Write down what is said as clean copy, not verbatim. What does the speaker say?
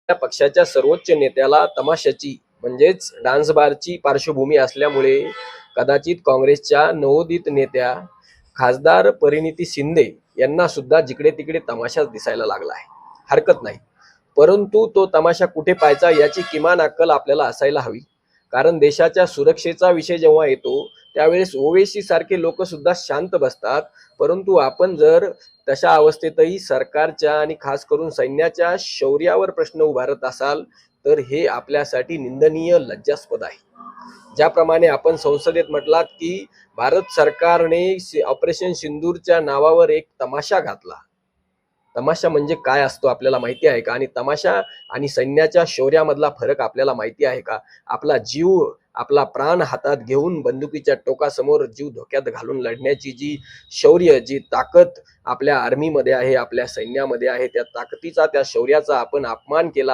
त्या पक्षाच्या सर्वोच्च नेत्याला तमाशाची म्हणजेच डान्स बारची पार्श्वभूमी असल्यामुळे कदाचित काँग्रेसच्या नवोदित नेत्या खासदार परिणिती शिंदे यांना सुद्धा जिकडे तिकडे तमाशाच दिसायला लागला आहे. हरकत नाही, परंतु तो तमाशा कुठे पाहायचा याची किमान अक्कल आपल्याला असायला हवी. कारण देशाच्या सुरक्षेचा विषय जेव्हा येतो त्यावेळेस ओवेसी सारखे लोक सुद्धा शांत बसतात, परंतु आपण जर तशा अवस्थेतही सरकारच्या आणि खास करून सैन्याच्या शौर्यावर प्रश्न उभारत असाल तर हे आपल्यासाठी निंदनीय, लज्जास्पद आहे. ज्याप्रमाणे आपण संसदेत म्हटलात की भारत सरकारने ऑपरेशन सिंदूरच्या नावावर एक तमाशा घातला. तमाशा म्हणजे काय असतो आपल्याला माहिती आहे का? आणि तमाशा आणि सैन्याच्या शौर्यामधला फरक आपल्याला माहिती आहे का? आपला जीव, आपला प्राण हातात घेऊन बंदुकीच्या टोकासमोर जीव धोक्यात घालून लढण्याची जी शौर्य, जी ताकद आपल्या आर्मीमध्ये आहे, आपल्या सैन्यामध्ये आहे, त्या ताकदीचा, त्या शौर्याचा आपण अपमान केला.